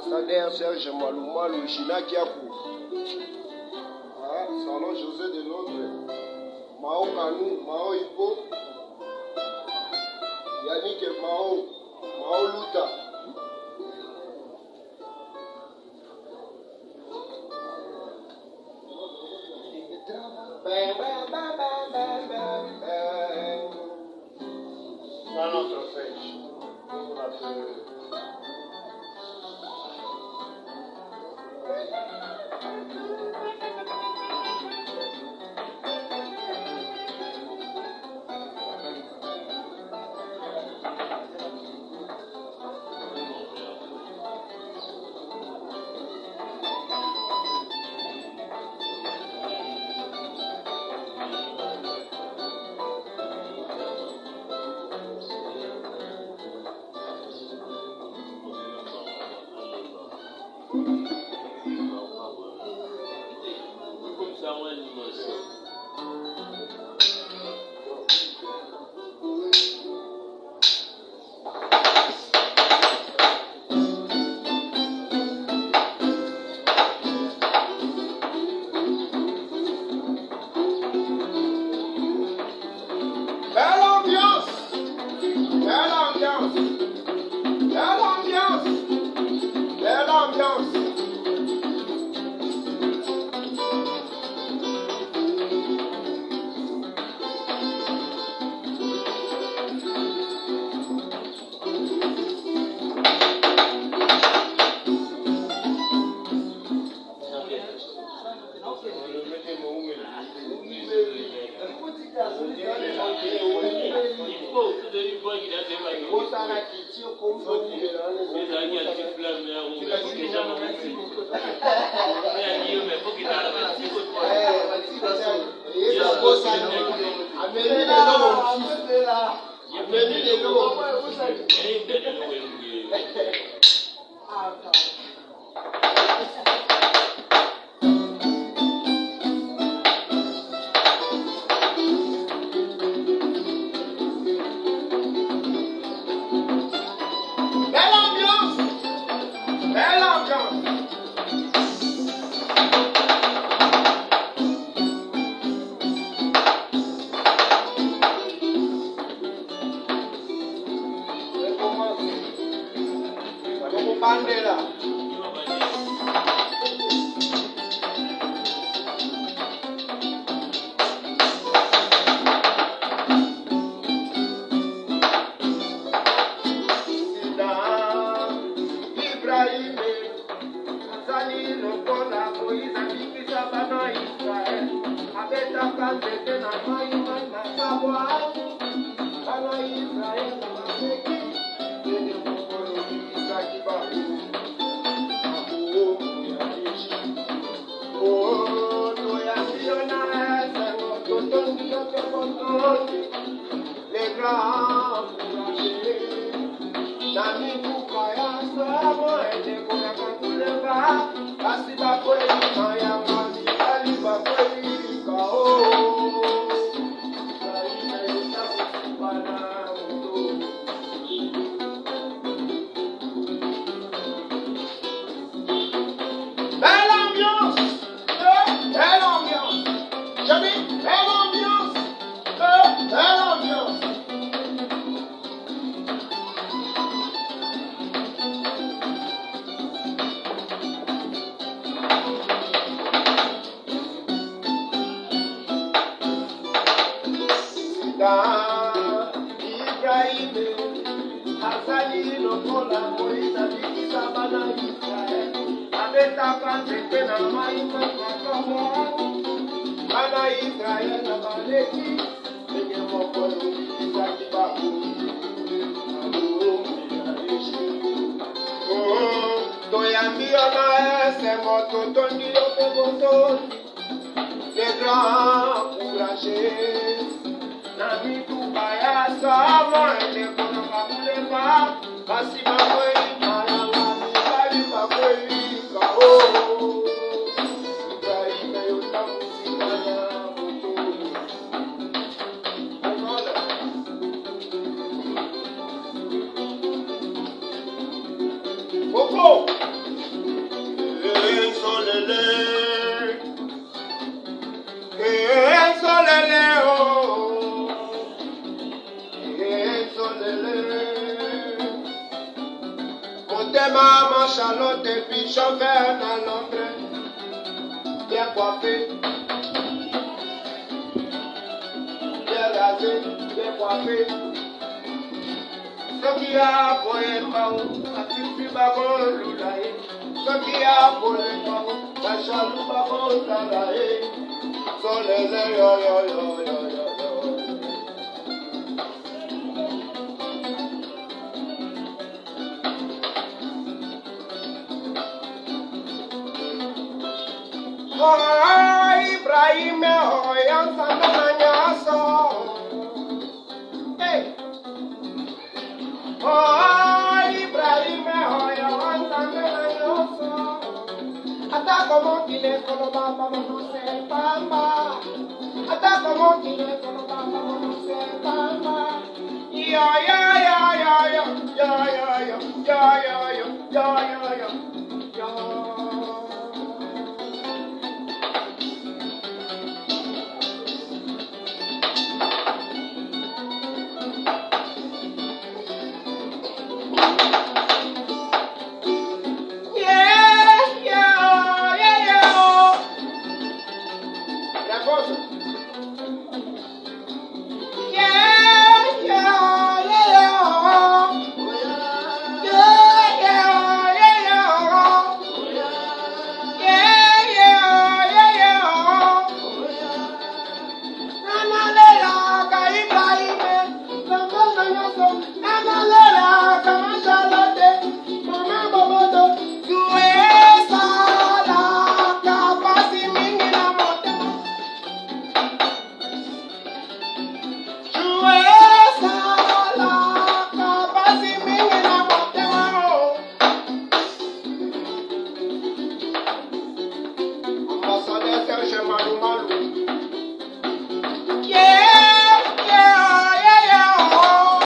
Ambassadeur Serge Malou Gina Kiakou, Salon José de Londres, Mao Kanou, Mao Ipo, Yannick Mao Luta. Não, não, troféus. Israel, motondi ope motondi les grands courageux na mituka ya sama ene kono kakulema kasi makweli malanga mibali makweli kao Ibrahima yotamusimana motondi Popo Solele oh Solele Motema mon Charlotte puis chauffeur dans Londres bien coiffé bien rasé bien coiffé Sokia poemao atipi babo lulae Sokia poemao bashalu babo lulae Solele yo yo yo yo yo Oh Ibrahim oh yang sama nyaso Hey Oh Ibrahim oh yang sama nyaso Ata como kile kono baba no se pamba Ata como kile kono baba no se pamba Ya ya ya ya ya ya ya ya ya ya ya ya ya